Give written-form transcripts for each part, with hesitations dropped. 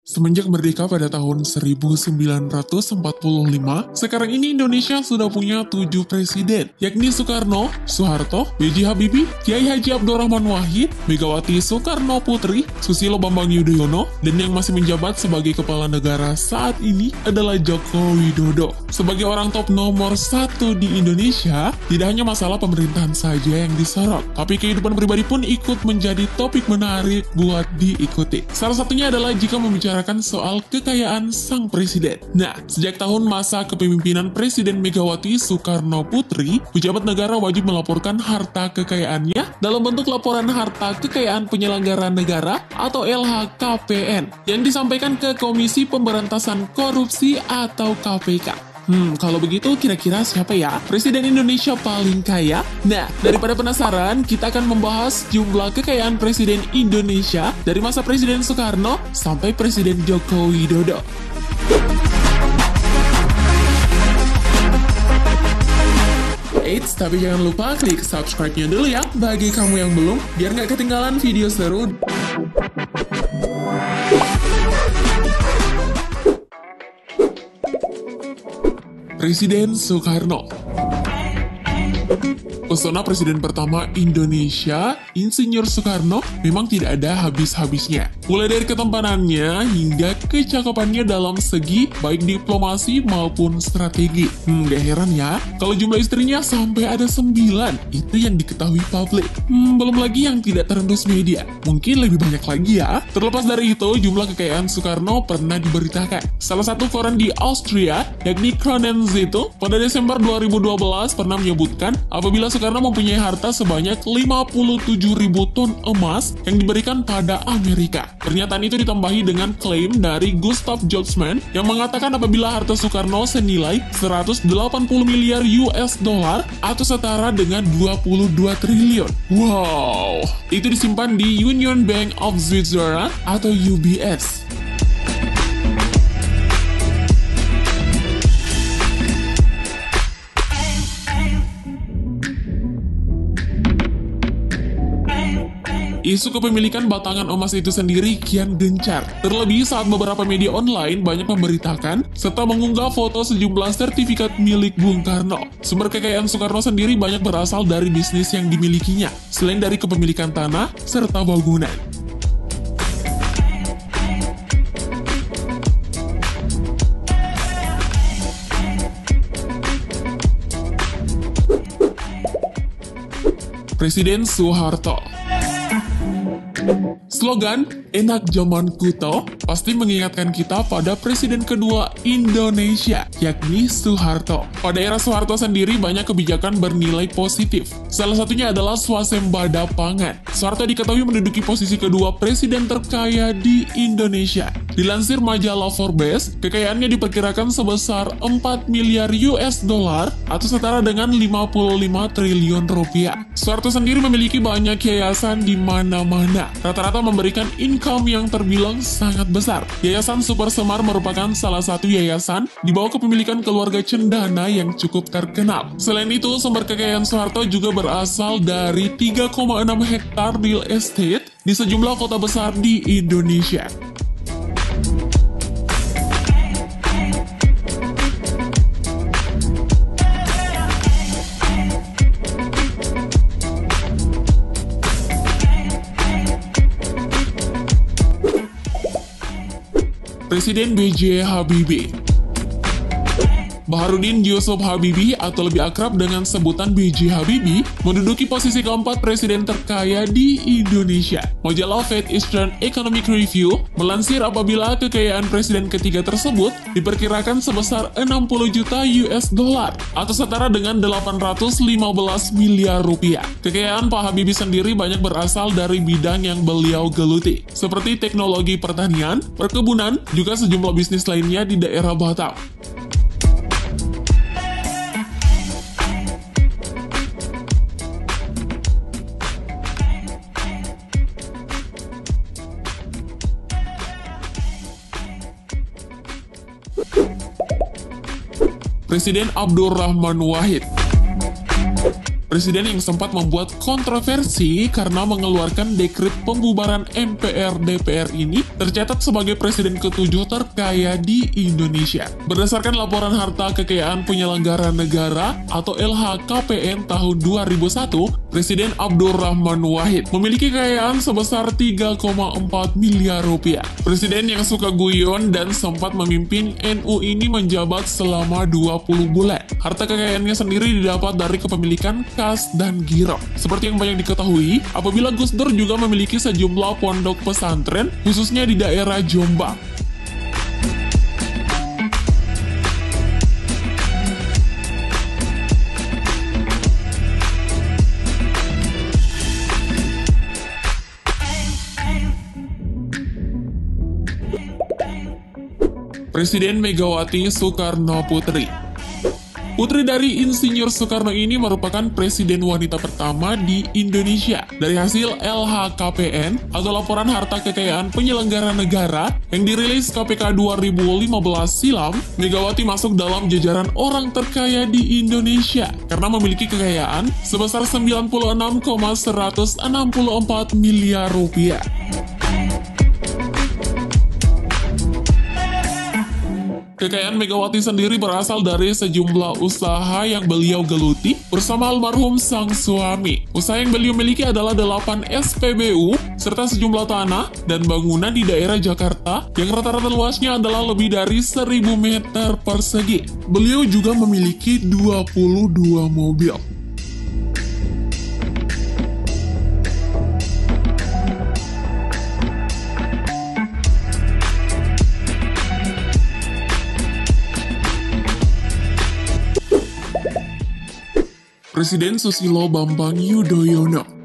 Semenjak merdeka pada tahun 1945, sekarang ini Indonesia sudah punya 7 presiden, yakni Soekarno, Soeharto, B.J. Habibie, Kiai Haji Abdurrahman Wahid, Megawati Soekarno Putri, Susilo Bambang Yudhoyono, dan yang masih menjabat sebagai kepala negara saat ini adalah Joko Widodo. Sebagai orang top nomor 1 di Indonesia, tidak hanya masalah pemerintahan saja yang disorot, tapi kehidupan pribadi pun ikut menjadi topik menarik buat diikuti. Salah satunya adalah jika membicarakan soal kekayaan sang presiden. Nah, sejak tahun masa kepemimpinan Presiden Megawati Soekarno Putri, pejabat negara wajib melaporkan harta kekayaannya dalam bentuk laporan harta kekayaan penyelenggara negara atau LHKPN yang disampaikan ke Komisi Pemberantasan Korupsi atau KPK. Kalau begitu kira-kira siapa ya Presiden Indonesia paling kaya? Nah, daripada penasaran, kita akan membahas jumlah kekayaan Presiden Indonesia dari masa Presiden Soekarno sampai Presiden Joko Widodo. Eits, tapi jangan lupa klik subscribe-nya dulu ya bagi kamu yang belum, biar nggak ketinggalan video seru. Presiden Soekarno. Pesona presiden pertama Indonesia, Insinyur Soekarno, memang tidak ada habis-habisnya. Mulai dari ketampanannya hingga kecakapannya dalam segi baik diplomasi maupun strategi. Gak heran ya, kalau jumlah istrinya sampai ada 9. Itu yang diketahui publik. Belum lagi yang tidak terendus media. Mungkin lebih banyak lagi ya. Terlepas dari itu, jumlah kekayaan Soekarno pernah diberitakan. Salah satu koran di Austria, yakni Kronen Zeitung, pada Desember 2012 pernah menyebutkan apabila Soekarno mempunyai harta sebanyak 57.000 ton emas yang diberikan pada Amerika. Pernyataan itu ditambahi dengan klaim dari Gustav Jobsman yang mengatakan apabila harta Soekarno senilai 180 miliar US dollar atau setara dengan 22 triliun. Wow! Itu disimpan di Union Bank of Switzerland atau UBS. Isu kepemilikan batangan emas itu sendiri kian gencar. Terlebih saat beberapa media online banyak memberitakan serta mengunggah foto sejumlah sertifikat milik Bung Karno. Sumber kekayaan Soekarno sendiri banyak berasal dari bisnis yang dimilikinya, selain dari kepemilikan tanah serta bangunan. Presiden Soeharto. Slogan "Enak Zaman Kuto" pasti mengingatkan kita pada presiden kedua Indonesia, yakni Soeharto. Pada era Soeharto sendiri banyak kebijakan bernilai positif. Salah satunya adalah swasembada pangan. Soeharto diketahui menduduki posisi kedua presiden terkaya di Indonesia. Dilansir majalah Forbes, kekayaannya diperkirakan sebesar 4 miliar US dollar atau setara dengan 55 triliun rupiah. Soeharto sendiri memiliki banyak yayasan di mana-mana. Rata-rata memberikan income yang terbilang sangat besar. Yayasan Super Semar merupakan salah satu yayasan di bawah kepemilikan keluarga Cendana yang cukup terkenal. Selain itu, sumber kekayaan Soeharto juga berasal dari 3,6 hektar real estate di sejumlah kota besar di Indonesia. Presiden B.J. Habibie. Baharudin Yusuf Habibie atau lebih akrab dengan sebutan B.J. Habibie menduduki posisi keempat presiden terkaya di Indonesia. Majalah Fed Eastern Economic Review melansir apabila kekayaan presiden ketiga tersebut diperkirakan sebesar 60 juta US dollar atau setara dengan 815 miliar rupiah. Kekayaan Pak Habibie sendiri banyak berasal dari bidang yang beliau geluti, seperti teknologi pertanian, perkebunan, juga sejumlah bisnis lainnya di daerah Batam. Presiden Abdurrahman Wahid. Presiden yang sempat membuat kontroversi karena mengeluarkan dekret pembubaran MPR-DPR ini tercatat sebagai presiden ke-7 terkaya di Indonesia. Berdasarkan laporan harta kekayaan penyelenggara negara atau LHKPN tahun 2001, Presiden Abdurrahman Wahid memiliki kekayaan sebesar 3,4 miliar rupiah. Presiden yang suka guyon dan sempat memimpin NU ini menjabat selama 20 bulan. Harta kekayaannya sendiri didapat dari kepemilikan kas dan giro. Seperti yang banyak diketahui, apabila Gus Dur juga memiliki sejumlah pondok pesantren, khususnya di daerah Jombang. Presiden Megawati Soekarno Putri. Putri dari Insinyur Soekarno ini merupakan presiden wanita pertama di Indonesia. Dari hasil LHKPN atau Laporan Harta Kekayaan Penyelenggara Negara yang dirilis KPK 2015 silam, Megawati masuk dalam jajaran orang terkaya di Indonesia karena memiliki kekayaan sebesar 96,164 miliar rupiah. Kekayaan Megawati sendiri berasal dari sejumlah usaha yang beliau geluti bersama almarhum sang suami. Usaha yang beliau miliki adalah 8 SPBU, serta sejumlah tanah dan bangunan di daerah Jakarta yang rata-rata luasnya adalah lebih dari 1000 meter persegi. Beliau juga memiliki 22 mobil. Presiden Susilo Bambang Yudhoyono.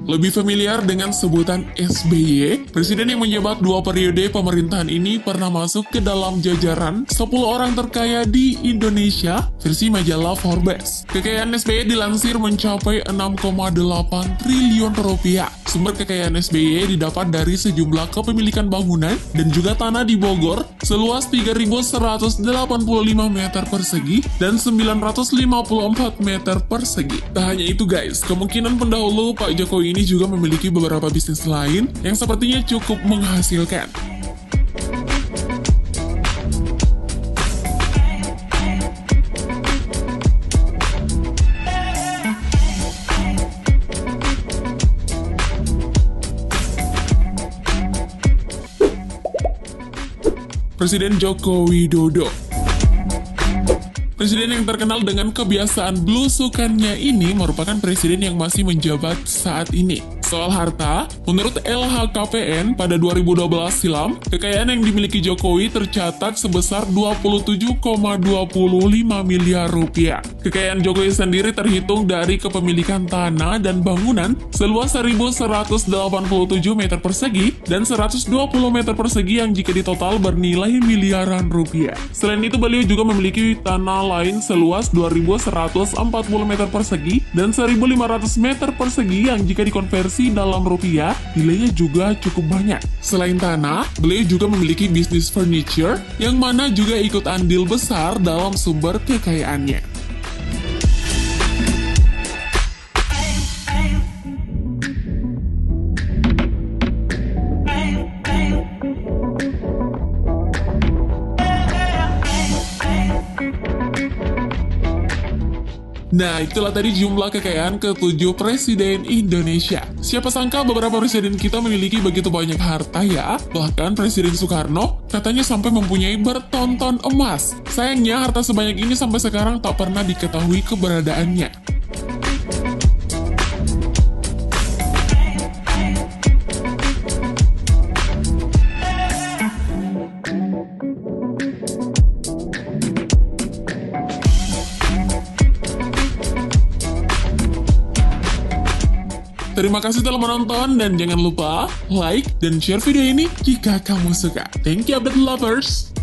Lebih familiar dengan sebutan SBY, presiden yang menjabat 2 periode pemerintahan ini pernah masuk ke dalam jajaran 10 orang terkaya di Indonesia versi majalah Forbes. Kekayaan SBY dilansir mencapai 6,8 triliun rupiah. Sumber kekayaan SBY didapat dari sejumlah kepemilikan bangunan dan juga tanah di Bogor seluas 3.185 meter persegi dan 954 meter persegi. Tak hanya itu guys, kemungkinan pendahulu Pak Jokowi ini juga memiliki beberapa bisnis lain yang sepertinya cukup menghasilkan. Presiden Joko Widodo. Presiden yang terkenal dengan kebiasaan belusukannya ini merupakan presiden yang masih menjabat saat ini. Soal harta, menurut LHKPN pada 2012 silam, kekayaan yang dimiliki Jokowi tercatat sebesar 27,25 miliar rupiah. Kekayaan Jokowi sendiri terhitung dari kepemilikan tanah dan bangunan seluas 1.187 meter persegi dan 120 meter persegi yang jika ditotal bernilai miliaran rupiah. Selain itu, beliau juga memiliki tanah lain seluas 2.140 meter persegi dan 1.500 meter persegi yang jika dikonversi dalam rupiah, nilainya juga cukup banyak. Selain tanah, beliau juga memiliki bisnis furniture yang mana juga ikut andil besar dalam sumber kekayaannya. Nah, itulah tadi jumlah kekayaan ke-7 Presiden Indonesia. Siapa sangka beberapa presiden kita memiliki begitu banyak harta ya? Bahkan Presiden Soekarno katanya sampai mempunyai bertonton emas. Sayangnya harta sebanyak ini sampai sekarang tak pernah diketahui keberadaannya. Terima kasih telah menonton dan jangan lupa like dan share video ini jika kamu suka. Thank you update lovers!